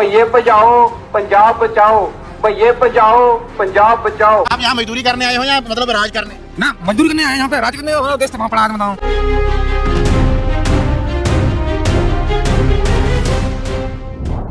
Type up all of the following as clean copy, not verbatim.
भैये बचाओ पंजाब बचाओ, भैये बचाओ पंजाब बचाओ। आप यहाँ मजदूरी करने आए हो या मतलब राज करने? ना मजदूरी करने आए यहाँ पे, राज करने हो देश वहाँ पड़ा बताओ।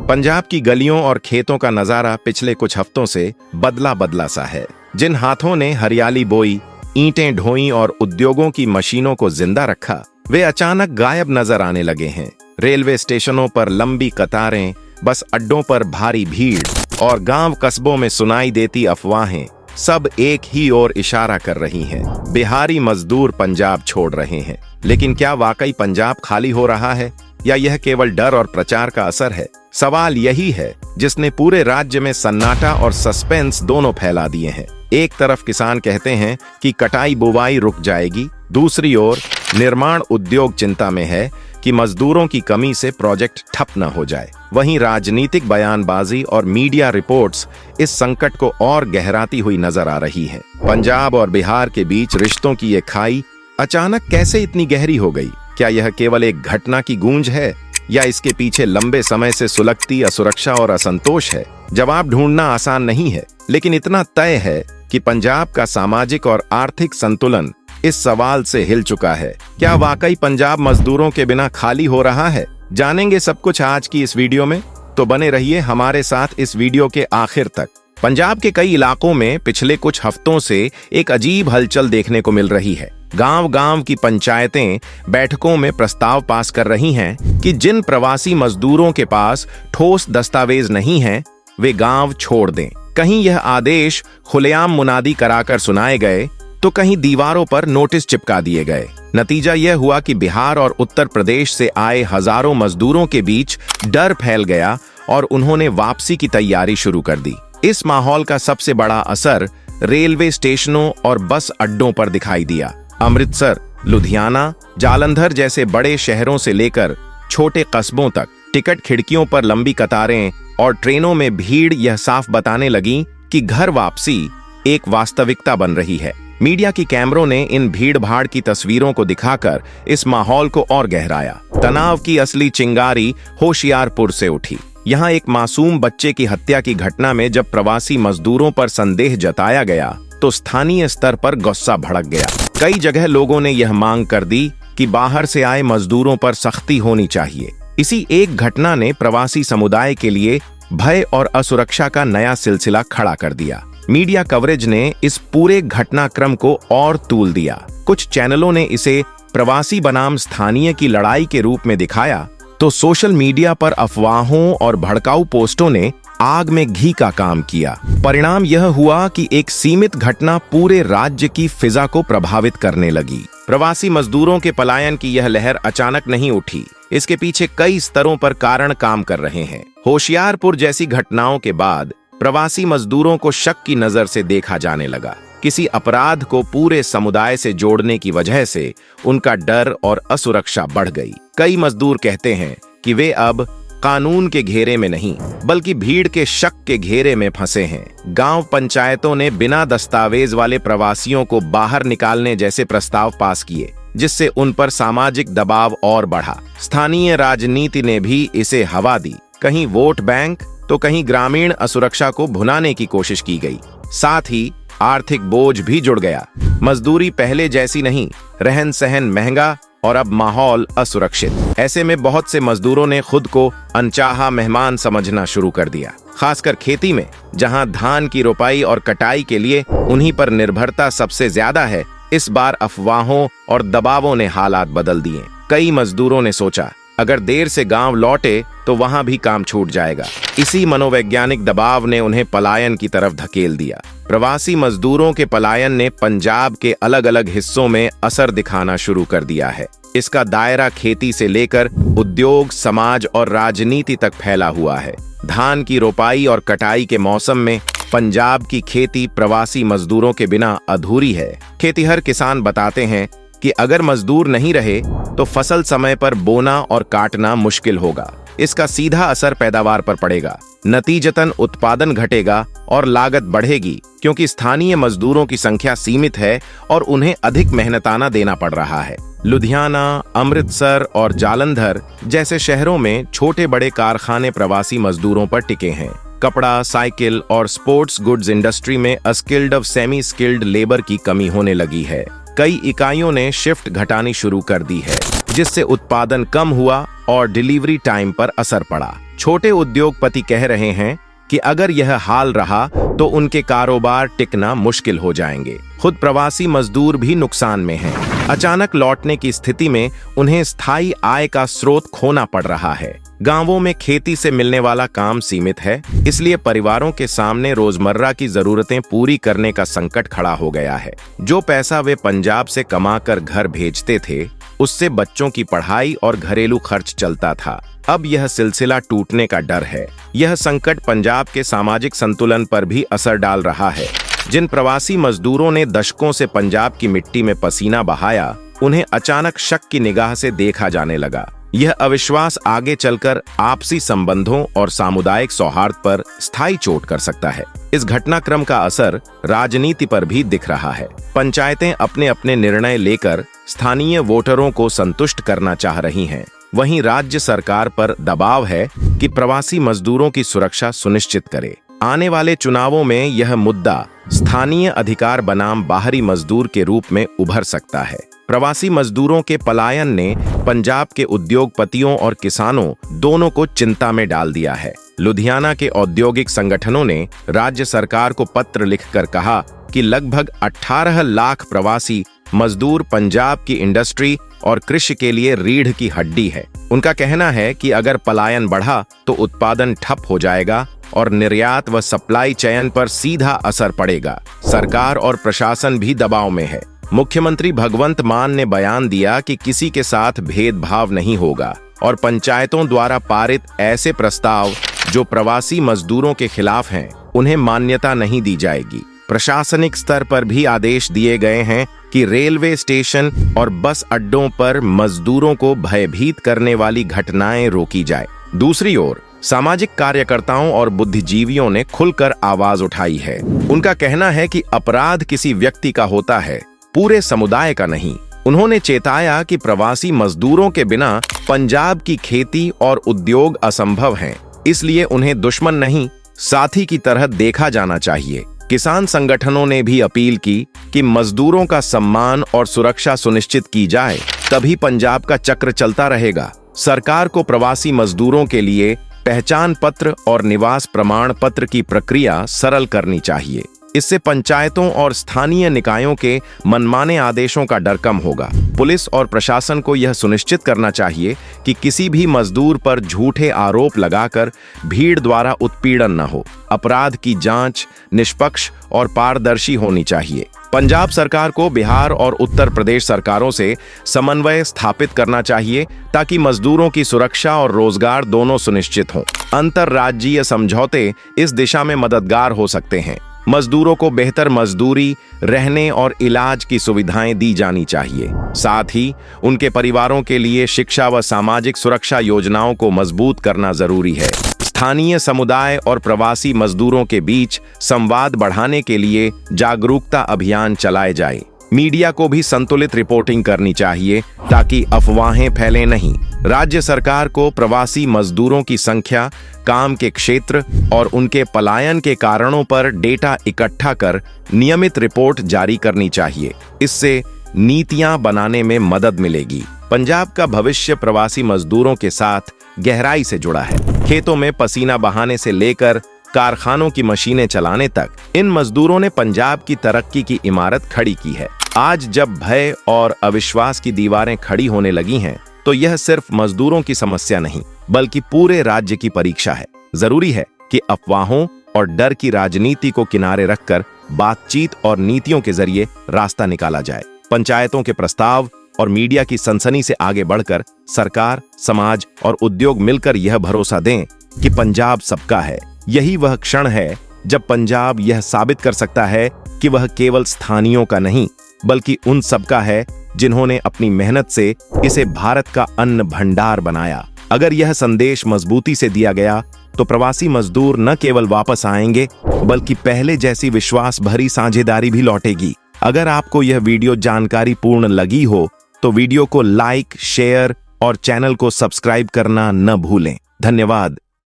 पंजाब की गलियों और खेतों का नजारा पिछले कुछ हफ्तों से बदला बदला सा है। जिन हाथों ने हरियाली बोई, ईंटें ढोई और उद्योगों की मशीनों को जिंदा रखा, वे अचानक गायब नजर आने लगे हैं। रेलवे स्टेशनों पर लंबी कतारें, बस अड्डों पर भारी भीड़ और गांव कस्बों में सुनाई देती अफवाहें सब एक ही ओर इशारा कर रही हैं। बिहारी मजदूर पंजाब छोड़ रहे हैं। लेकिन क्या वाकई पंजाब खाली हो रहा है या यह केवल डर और प्रचार का असर है? सवाल यही है जिसने पूरे राज्य में सन्नाटा और सस्पेंस दोनों फैला दिए हैं। एक तरफ किसान कहते हैं कि कटाई बुवाई रुक जाएगी, दूसरी ओर निर्माण उद्योग चिंता में है कि मजदूरों की कमी से प्रोजेक्ट ठप न हो जाए। वहीं राजनीतिक बयानबाजी और मीडिया रिपोर्ट्स इस संकट को और गहराती हुई नजर आ रही है। पंजाब और बिहार के बीच रिश्तों की ये खाई अचानक कैसे इतनी गहरी हो गई? क्या यह केवल एक घटना की गूंज है या इसके पीछे लंबे समय से सुलगती असुरक्षा और असंतोष है? जवाब ढूंढना आसान नहीं है, लेकिन इतना तय है कि पंजाब का सामाजिक और आर्थिक संतुलन इस सवाल से हिल चुका है। क्या वाकई पंजाब मजदूरों के बिना खाली हो रहा है? जानेंगे सब कुछ आज की इस वीडियो में, तो बने रहिए हमारे साथ इस वीडियो के आखिर तक। पंजाब के कई इलाकों में पिछले कुछ हफ्तों से एक अजीब हलचल देखने को मिल रही है। गांव-गांव की पंचायतें बैठकों में प्रस्ताव पास कर रही हैं कि जिन प्रवासी मजदूरों के पास ठोस दस्तावेज नहीं हैं, वे गांव छोड़ दें। कहीं यह आदेश खुलेआम मुनादी कराकर सुनाए गए, तो कहीं दीवारों पर नोटिस चिपका दिए गए। नतीजा यह हुआ कि बिहार और उत्तर प्रदेश से आए हजारों मजदूरों के बीच डर फैल गया और उन्होंने वापसी की तैयारी शुरू कर दी। इस माहौल का सबसे बड़ा असर रेलवे स्टेशनों और बस अड्डों पर दिखाई दिया। अमृतसर, लुधियाना, जालंधर जैसे बड़े शहरों से लेकर छोटे कस्बों तक टिकट खिड़कियों पर लंबी कतारें और ट्रेनों में भीड़ यह साफ बताने लगी कि घर वापसी एक वास्तविकता बन रही है। मीडिया की कैमरों ने इन भीड़ भाड़ की तस्वीरों को दिखाकर इस माहौल को और गहराया। तनाव की असली चिंगारी होशियारपुर से उठी। यहाँ एक मासूम बच्चे की हत्या की घटना में जब प्रवासी मजदूरों पर संदेह जताया गया, तो स्थानीय स्तर पर गुस्सा भड़क गया। कई जगह लोगों ने यह मांग कर दी कि बाहर से आए मजदूरों पर सख्ती होनी चाहिए। इसी एक घटना ने प्रवासी समुदाय के लिए भय और असुरक्षा का नया सिलसिला खड़ा कर दिया। मीडिया कवरेज ने इस पूरे घटनाक्रम को और तूल दिया। कुछ चैनलों ने इसे प्रवासी बनाम स्थानीय की लड़ाई के रूप में दिखाया, तो सोशल मीडिया पर अफवाहों और भड़काऊ पोस्टों ने आग में घी का काम किया। परिणाम यह हुआ कि एक सीमित घटना पूरे राज्य की फिजा को प्रभावित करने लगी। प्रवासी मजदूरों के पलायन की यह लहर अचानक नहीं उठी। इसके पीछे कई स्तरों पर कारण काम कर रहे हैं। होशियारपुर जैसी घटनाओं के बाद प्रवासी मजदूरों को शक की नजर से देखा जाने लगा। किसी अपराध को पूरे समुदाय से जोड़ने की वजह से उनका डर और असुरक्षा बढ़ गई। कई मजदूर कहते हैं कि वे अब कानून के घेरे में नहीं, बल्कि भीड़ के शक के घेरे में फंसे हैं। गांव पंचायतों ने बिना दस्तावेज वाले प्रवासियों को बाहर निकालने जैसे प्रस्ताव पास किए, जिससे उन पर सामाजिक दबाव और बढ़ा। स्थानीय राजनीति ने भी इसे हवा दी। कहीं वोट बैंक तो कहीं ग्रामीण असुरक्षा को भुनाने की कोशिश की गई। साथ ही आर्थिक बोझ भी जुड़ गया। मजदूरी पहले जैसी नहीं, रहन सहन महंगा और अब माहौल असुरक्षित। ऐसे में बहुत से मजदूरों ने खुद को अनचाहा मेहमान समझना शुरू कर दिया। खासकर खेती में, जहां धान की रोपाई और कटाई के लिए उन्हीं पर निर्भरता सबसे ज्यादा है, इस बार अफवाहों और दबावों ने हालात बदल दिए। कई मजदूरों ने सोचा, अगर देर से गांव लौटे तो वहां भी काम छूट जाएगा। इसी मनोवैज्ञानिक दबाव ने उन्हें पलायन की तरफ धकेल दिया। प्रवासी मजदूरों के पलायन ने पंजाब के अलग अलग हिस्सों में असर दिखाना शुरू कर दिया है। इसका दायरा खेती से लेकर उद्योग, समाज और राजनीति तक फैला हुआ है। धान की रोपाई और कटाई के मौसम में पंजाब की खेती प्रवासी मजदूरों के बिना अधूरी है। खेतिहर किसान बताते हैं कि अगर मजदूर नहीं रहे तो फसल समय पर बोना और काटना मुश्किल होगा। इसका सीधा असर पैदावार पर पड़ेगा। नतीजतन उत्पादन घटेगा और लागत बढ़ेगी, क्योंकि स्थानीय मजदूरों की संख्या सीमित है और उन्हें अधिक मेहनताना देना पड़ रहा है। लुधियाना, अमृतसर और जालंधर जैसे शहरों में छोटे बड़े कारखाने प्रवासी मजदूरों पर टिके हैं। कपड़ा, साइकिल और स्पोर्ट्स गुड्स इंडस्ट्री में अस्किल्ड और सेमी स्किल्ड लेबर की कमी होने लगी है। कई इकाइयों ने शिफ्ट घटानी शुरू कर दी है, जिससे उत्पादन कम हुआ और डिलीवरी टाइम पर असर पड़ा। छोटे उद्योगपति कह रहे हैं कि अगर यह हाल रहा तो उनके कारोबार टिकना मुश्किल हो जाएंगे। खुद प्रवासी मजदूर भी नुकसान में हैं। अचानक लौटने की स्थिति में उन्हें स्थायी आय का स्रोत खोना पड़ रहा है। गांवों में खेती से मिलने वाला काम सीमित है, इसलिए परिवारों के सामने रोजमर्रा की जरूरतें पूरी करने का संकट खड़ा हो गया है। जो पैसा वे पंजाब से कमाकर घर भेजते थे, उससे बच्चों की पढ़ाई और घरेलू खर्च चलता था। अब यह सिलसिला टूटने का डर है। यह संकट पंजाब के सामाजिक संतुलन पर भी असर डाल रहा है। जिन प्रवासी मजदूरों ने दशकों से पंजाब की मिट्टी में पसीना बहाया, उन्हें अचानक शक की निगाह से देखा जाने लगा। यह अविश्वास आगे चलकर आपसी संबंधों और सामुदायिक सौहार्द पर स्थायी चोट कर सकता है। इस घटनाक्रम का असर राजनीति पर भी दिख रहा है। पंचायतें अपने अपने निर्णय लेकर स्थानीय वोटरों को संतुष्ट करना चाह रही हैं। वहीं राज्य सरकार पर दबाव है कि प्रवासी मजदूरों की सुरक्षा सुनिश्चित करे। आने वाले चुनावों में यह मुद्दा स्थानीय अधिकार बनाम बाहरी मजदूर के रूप में उभर सकता है। प्रवासी मजदूरों के पलायन ने पंजाब के उद्योगपतियों और किसानों दोनों को चिंता में डाल दिया है। लुधियाना के औद्योगिक संगठनों ने राज्य सरकार को पत्र लिखकर कहा कि लगभग 18 लाख प्रवासी मजदूर पंजाब की इंडस्ट्री और कृषि के लिए रीढ़ की हड्डी है। उनका कहना है कि अगर पलायन बढ़ा तो उत्पादन ठप हो जाएगा और निर्यात व सप्लाई चेन पर सीधा असर पड़ेगा। सरकार और प्रशासन भी दबाव में है। मुख्यमंत्री भगवंत मान ने बयान दिया कि किसी के साथ भेदभाव नहीं होगा और पंचायतों द्वारा पारित ऐसे प्रस्ताव जो प्रवासी मजदूरों के खिलाफ हैं, उन्हें मान्यता नहीं दी जाएगी। प्रशासनिक स्तर पर भी आदेश दिए गए हैं कि रेलवे स्टेशन और बस अड्डों पर मजदूरों को भयभीत करने वाली घटनाएं रोकी जाए। दूसरी ओर सामाजिक कार्यकर्ताओं और बुद्धिजीवियों ने खुलकर आवाज उठाई है। उनका कहना है कि अपराध किसी व्यक्ति का होता है, पूरे समुदाय का नहीं। उन्होंने चेताया कि प्रवासी मजदूरों के बिना पंजाब की खेती और उद्योग असंभव हैं, इसलिए उन्हें दुश्मन नहीं, साथी की तरह देखा जाना चाहिए। किसान संगठनों ने भी अपील की कि मजदूरों का सम्मान और सुरक्षा सुनिश्चित की जाए, तभी पंजाब का चक्र चलता रहेगा। सरकार को प्रवासी मजदूरों के लिए पहचान पत्र और निवास प्रमाण पत्र की प्रक्रिया सरल करनी चाहिए। इससे पंचायतों और स्थानीय निकायों के मनमाने आदेशों का डर कम होगा। पुलिस और प्रशासन को यह सुनिश्चित करना चाहिए कि किसी भी मजदूर पर झूठे आरोप लगाकर भीड़ द्वारा उत्पीड़न न हो। अपराध की जांच निष्पक्ष और पारदर्शी होनी चाहिए। पंजाब सरकार को बिहार और उत्तर प्रदेश सरकारों से समन्वय स्थापित करना चाहिए ताकि मजदूरों की सुरक्षा और रोजगार दोनों सुनिश्चित हों। अंतर्राज्यीय समझौते इस दिशा में मददगार हो सकते हैं। मजदूरों को बेहतर मजदूरी, रहने और इलाज की सुविधाएं दी जानी चाहिए। साथ ही उनके परिवारों के लिए शिक्षा व सामाजिक सुरक्षा योजनाओं को मजबूत करना जरूरी है। स्थानीय समुदाय और प्रवासी मजदूरों के बीच संवाद बढ़ाने के लिए जागरूकता अभियान चलाए जाए। मीडिया को भी संतुलित रिपोर्टिंग करनी चाहिए ताकि अफवाहें फैलें नहीं। राज्य सरकार को प्रवासी मजदूरों की संख्या, काम के क्षेत्र और उनके पलायन के कारणों पर डेटा इकट्ठा कर नियमित रिपोर्ट जारी करनी चाहिए। इससे नीतियां बनाने में मदद मिलेगी। पंजाब का भविष्य प्रवासी मजदूरों के साथ गहराई से जुड़ा है। खेतों में पसीना बहाने से लेकर कारखानों की मशीनें चलाने तक इन मजदूरों ने पंजाब की तरक्की की इमारत खड़ी की है। आज जब भय और अविश्वास की दीवारें खड़ी होने लगी हैं, तो यह सिर्फ मजदूरों की समस्या नहीं, बल्कि पूरे राज्य की परीक्षा है। जरूरी है कि अफवाहों और डर की राजनीति को किनारे रखकर बातचीत और नीतियों के जरिए रास्ता निकाला जाए। पंचायतों के प्रस्ताव और मीडिया की सनसनी से आगे बढ़कर सरकार, समाज और उद्योग मिलकर यह भरोसा दें कि पंजाब सबका है। यही वह क्षण है जब पंजाब यह साबित कर सकता है कि वह केवल स्थानीयों का नहीं, बल्कि उन सबका है जिन्होंने अपनी मेहनत से इसे भारत का अन्न भंडार बनाया। अगर यह संदेश मजबूती से दिया गया तो प्रवासी मजदूर न केवल वापस आएंगे बल्कि पहले जैसी विश्वास भरी साझेदारी भी लौटेगी। अगर आपको यह वीडियो जानकारी पूर्ण लगी हो तो वीडियो को लाइक, शेयर और चैनल को सब्सक्राइब करना न भूलें। धन्यवाद।